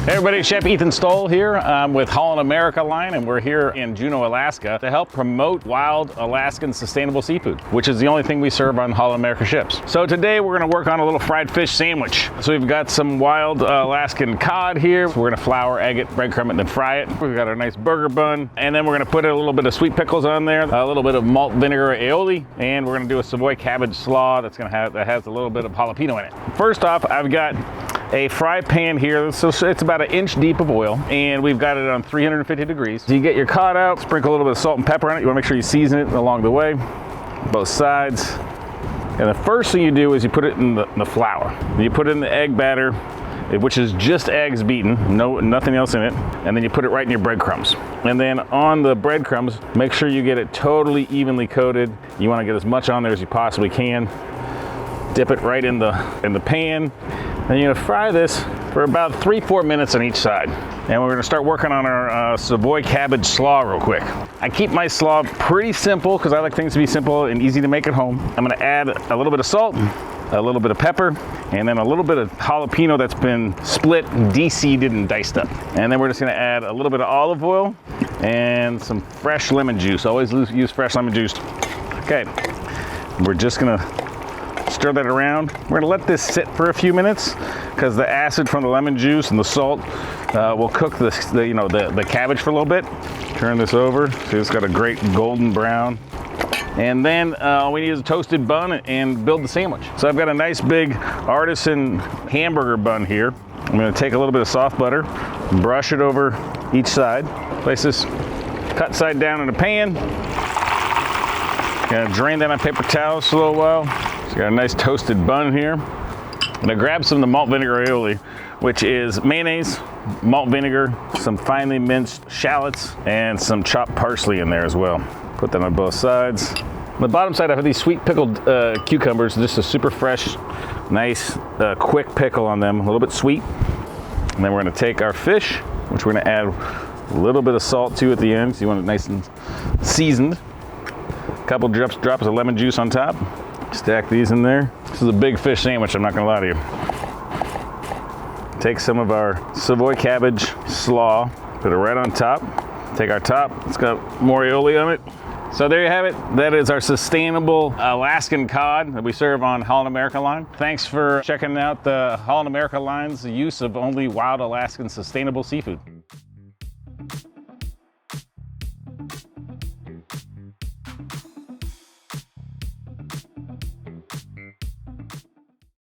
Hey everybody, Chef Ethan Stowell here with Holland America Line, and we're here in Juneau, Alaska to help promote wild Alaskan sustainable seafood, which is the only thing we serve on Holland America ships. So today we're gonna work on a little fried fish sandwich. So we've got some wild Alaskan cod here. So we're gonna flour, egg it, breadcrumb it, and then fry it. We've got our nice burger bun, and then we're gonna put a little bit of sweet pickles on there, a little bit of malt vinegar aioli, and we're gonna do a Savoy cabbage slaw that has a little bit of jalapeno in it. First off, I've got a fry pan here, so it's about an inch deep of oil, and we've got it on 350 degrees. So you get your cod out, sprinkle a little bit of salt and pepper on it. You wanna make sure you season it along the way, both sides. And the first thing you do is you put it in the flour. You put it in the egg batter, which is just eggs beaten, nothing else in it. And then you put it right in your breadcrumbs. And then on the breadcrumbs, make sure you get it totally evenly coated. You wanna get as much on there as you possibly can. Dip it right in the pan. And you're gonna fry this for about 3-4 minutes on each side. And we're gonna start working on our Savoy cabbage slaw real quick. I keep my slaw pretty simple because I like things to be simple and easy to make at home. I'm gonna add a little bit of salt, a little bit of pepper, and then a little bit of jalapeno that's been split, de-seeded, and diced up. And then we're just gonna add a little bit of olive oil and some fresh lemon juice. Always use fresh lemon juice. Okay, we're just gonna stir that around. We're gonna let this sit for a few minutes because the acid from the lemon juice and the salt will cook the cabbage for a little bit. Turn this over, so it's got a great golden brown. And then all we need is a toasted bun and build the sandwich. So I've got a nice big artisan hamburger bun here. I'm gonna take a little bit of soft butter, brush it over each side. Place this cut side down in a pan. Gonna drain that on paper towels for a little while. So got a nice toasted bun here. I'm gonna grab some of the malt vinegar aioli, which is mayonnaise, malt vinegar, some finely minced shallots, and some chopped parsley in there as well. Put that on both sides. On the bottom side, I have these sweet pickled cucumbers, just a super fresh, nice, quick pickle on them, a little bit sweet. And then we're gonna take our fish, which we're gonna add a little bit of salt to at the end, so you want it nice and seasoned. A couple drops of lemon juice on top. Stack these in there. This is a big fish sandwich, I'm not gonna lie to you. Take some of our Savoy cabbage slaw, put it right on top. Take our top, it's got more aioli on it. So there you have it. That is our sustainable Alaskan cod that we serve on Holland America Line. Thanks for checking out the Holland America Line's use of only wild Alaskan sustainable seafood.